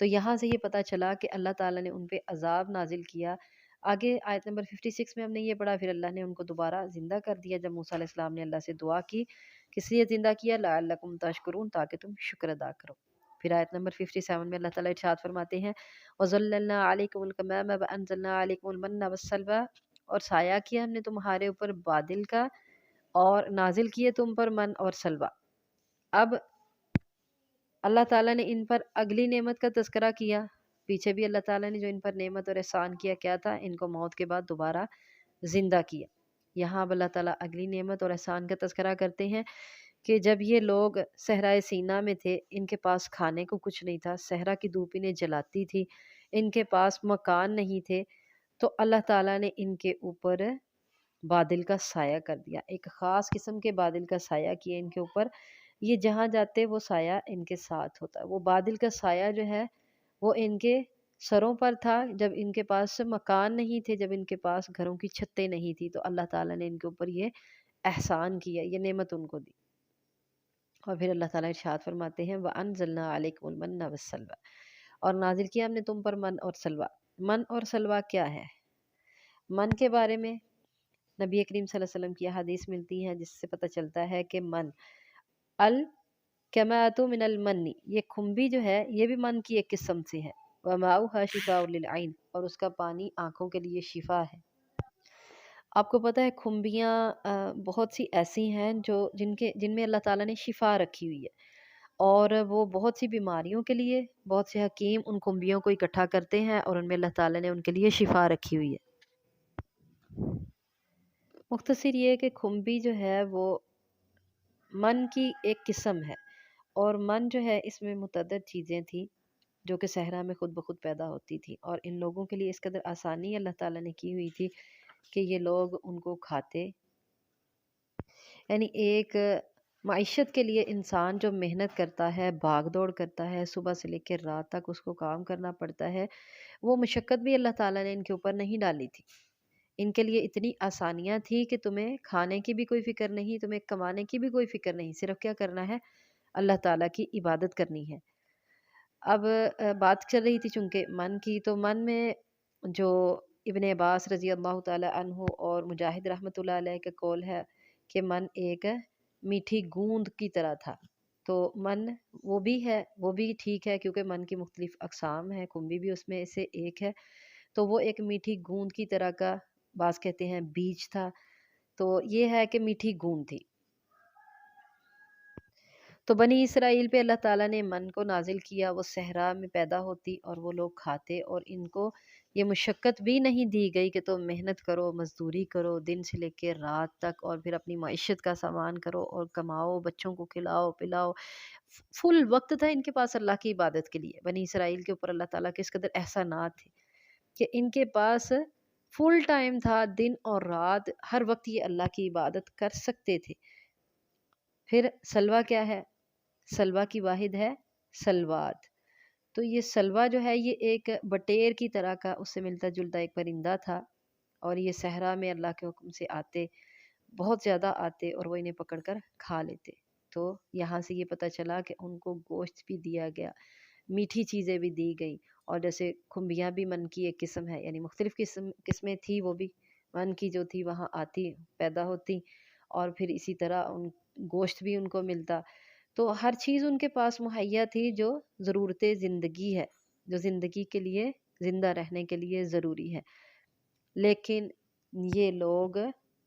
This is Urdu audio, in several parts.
تو یہاں سے یہ پتہ چلا کہ اللہ تعالیٰ نے ان پہ عذاب نازل کیا۔ آگے آیت نمبر 56 میں ہم نے یہ پڑھا، پھر اللہ نے ان کو دوبارہ زندہ کر دیا جب موسیٰ علیہ السلام نے اللہ سے دعا کی، کس لیے زندہ کیا؟ لعلکم تشکرون، تاکہ تم شکر ادا کرو۔ پھر آیت نمبر 57 میں اللہ تعالیٰ ارشاد فرماتے ہیں وَظَلَّلْنَا عَلَيْكُمُ الْغَمَامَ وَأَنزَلْنَا عَلَيْكُمُ الْمَنَّ وَالسَّلْوَىٰ، اور سایہ کیا ہم نے تمہارے اوپر بادل کا، اور نازل کیے تم پر من اور سلوہ۔ اب اللہ تعالیٰ نے ان پر اگلی نعمت کا تذکرہ کیا، پیچھے بھی اللہ تعالیٰ نے جو ان پر نعمت اور احسان کیا کیا تھا؟ ان کو موت کے بعد دوبارہ زندہ کیا۔ یہاں اب اللہ تعالیٰ اگلی نعمت اور احسان کا تذکرہ کرتے ہیں کہ جب یہ لوگ صحرائے سینا میں تھے، ان کے پاس کھانے کو کچھ نہیں تھا، صحرا کی دھوپ انہیں جلاتی تھی، ان کے پاس مکان نہیں تھے، تو اللہ تعالیٰ نے ان کے اوپر بادل کا سایہ کر دیا، ایک خاص قسم کے بادل کا سایہ کیا ان کے اوپر، یہ جہاں جاتے وہ سایہ ان کے ساتھ ہوتا ہے۔ وہ بادل کا سایہ جو ہے وہ ان کے سروں پر تھا جب ان کے پاس مکان نہیں تھے، جب ان کے پاس گھروں کی چھتیں نہیں تھی، تو اللہ تعالیٰ نے ان کے اوپر یہ احسان کیا، یہ نعمت ان کو دی۔ اور پھر اللہ تعالیٰ ارشاد فرماتے ہیں وَأَنزَلْنَا عَلَيْكُمُ الْمَنَّ وَالسَّلْوَىٰ، اور نازل کیا ہم نے تم پر من اور سلوہ۔ من اور سلوہ کیا ہے؟ من کے بارے میں نبی کریم صلی اللہ علیہ وسلم کی حدیث ملتی ہے جس سے پتہ چلتا ہے کہ من الکماتُ من المن، یہ کھمبی جو ہے یہ بھی من کی ایک قسم سے ہے، وَمَاؤُهَا شِفَاءٌ لِلْعَيْنِ، اور اس کا پانی آنکھوں کے لیے شفا ہے۔ آپ کو پتہ ہے کھمبیاں بہت سی ایسی ہیں جن میں اللہ تعالیٰ نے شفا رکھی ہوئی ہے، اور وہ بہت سی بیماریوں کے لیے بہت سے حکیم ان کھمبیوں کو اکٹھا کرتے ہیں اور ان میں اللہ تعالیٰ نے ان کے لیے شفا رکھی ہوئی ہے۔ مختصر یہ کہ کھمبی جو ہے وہ من کی ایک قسم ہے، اور من جو ہے اس میں متعدد چیزیں تھیں جو کہ صحرا میں خود بخود پیدا ہوتی تھی، اور ان لوگوں کے لیے اس قدر آسانی اللہ تعالیٰ نے کی ہوئی تھی کہ یہ لوگ ان کو کھاتے، یعنی ایک معیشت کے لیے انسان جو محنت کرتا ہے، بھاگ دوڑ کرتا ہے، صبح سے لے کے رات تک اس کو کام کرنا پڑتا ہے، وہ مشقت بھی اللہ تعالیٰ نے ان کے اوپر نہیں ڈالی تھی۔ ان کے لیے اتنی آسانیاں تھی کہ تمہیں کھانے کی بھی کوئی فکر نہیں، تمہیں کمانے کی بھی کوئی فکر نہیں، صرف کیا کرنا ہے؟ اللہ تعالیٰ کی عبادت کرنی ہے۔ اب بات چل رہی تھی چونکہ من کی، تو من میں جو ابن عباس رضی اللہ تعالی عنہ اور مجاہد رحمۃ اللہ علیہ کا قول ہے کہ من ایک میٹھی گوند کی طرح تھا، تو من وہ بھی ہے، وہ بھی ٹھیک ہے کیونکہ من کی مختلف اقسام ہیں، کھمبی بھی اس میں سے ایک ہے، تو وہ ایک میٹھی گوند کی طرح کا، بعض کہتے ہیں بیج تھا، تو یہ ہے کہ میٹھی گوند تھی۔ تو بنی اسرائیل پہ اللہ تعالیٰ نے من کو نازل کیا، وہ صحرا میں پیدا ہوتی اور وہ لوگ کھاتے، اور ان کو یہ مشقت بھی نہیں دی گئی کہ تم محنت کرو، مزدوری کرو دن سے لے کے رات تک، اور پھر اپنی معیشت کا سامان کرو اور کماؤ، بچوں کو کھلاؤ پلاؤ۔ فل وقت تھا ان کے پاس اللہ کی عبادت کے لیے۔ بنی اسرائیل کے اوپر اللہ تعالیٰ کے اس قدر احسانات تھے کہ ان کے پاس فل ٹائم تھا، دن اور رات ہر وقت یہ اللہ کی عبادت کر سکتے تھے۔ پھر سلوہ کیا ہے؟ سلوہ کی واحد ہے سلوات، تو یہ سلوہ جو ہے یہ ایک بٹیر کی طرح کا اس سے ملتا جلتا ایک پرندہ تھا، اور یہ صحرا میں اللہ کے حکم سے آتے، بہت زیادہ آتے، اور وہ انہیں پکڑ کر کھا لیتے۔ تو یہاں سے یہ پتہ چلا کہ ان کو گوشت بھی دیا گیا، میٹھی چیزیں بھی دی گئی، اور جیسے کھمبیاں بھی من کی ایک قسم ہے، یعنی مختلف قسمیں تھی، وہ بھی من کی جو تھی وہاں آتی پیدا ہوتی، اور پھر اسی طرح گوشت بھی ان کو ملتا، تو ہر چیز ان کے پاس مہیا تھی جو ضرورت زندگی ہے، جو زندگی کے لیے، زندہ رہنے کے لیے ضروری ہے، لیکن یہ لوگ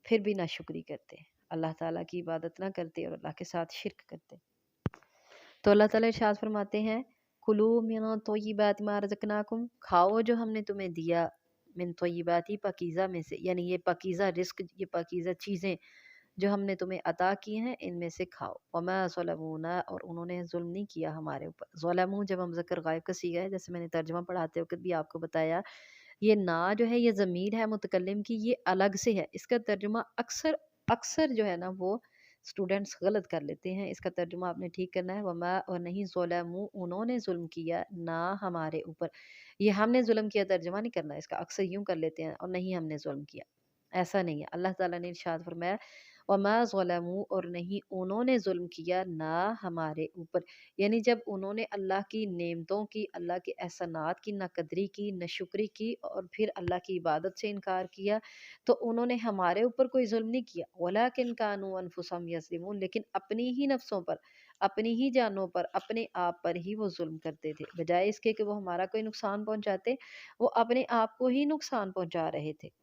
پھر بھی ناشکری کرتے، اللہ تعالیٰ کی عبادت نہ کرتے اور اللہ کے ساتھ شرک کرتے۔ تو اللہ تعالیٰ ارشاد فرماتے ہیں کُلُوا مِن طیبات ما رزقناکم، کھاؤ جو ہم نے تمہیں دیا، من طیباتی پاکیزہ میں سے، یعنی یہ پاکیزہ رزق، یہ پاکیزہ چیزیں جو ہم نے تمہیں عطا کی ہیں ان میں سے کھاؤ۔ وما ظلمونا، اور انہوں نے ظلم نہیں کیا ہمارے اوپر۔ ظلموں جب ہم ذکر غائب کا صیغہ ہے، جیسے میں نے ترجمہ پڑھاتے وقت بھی آپ کو بتایا، یہ نا جو ہے یہ ضمیر ہے متکلم کی، یہ الگ سے ہے، اس کا ترجمہ اکثر جو ہے نا وہ اسٹوڈنٹس غلط کر لیتے ہیں، اس کا ترجمہ آپ نے ٹھیک کرنا ہے، وما، اور نہیں ظلموا، انہوں نے ظلم کیا، نہ ہمارے اوپر، یہ ہم نے ظلم کیا ترجمہ نہیں کرنا، اس کا اکثر یوں کر لیتے ہیں، اور نہیں ہم نے ظلم کیا، ایسا نہیں ہے۔ اللہ تعالیٰ نے ارشاد فرمایا وما ظلموا اور نہیں انہوں نے ظلم کیا نہ ہمارے اوپر، یعنی جب انہوں نے اللہ کی نعمتوں کی، اللہ کے احسانات کی نہ قدری کی نہ شکری کی اور پھر اللہ کی عبادت سے انکار کیا، تو انہوں نے ہمارے اوپر کوئی ظلم نہیں کیا، ولیکن کانوا انفسہم یظلمون، لیکن اپنی ہی نفسوں پر، اپنی ہی جانوں پر، اپنے آپ پر ہی وہ ظلم کرتے تھے، بجائے اس کے کہ وہ ہمارا کوئی نقصان پہنچاتے، وہ اپنے آپ کو ہی نقصان پہنچا رہے تھے۔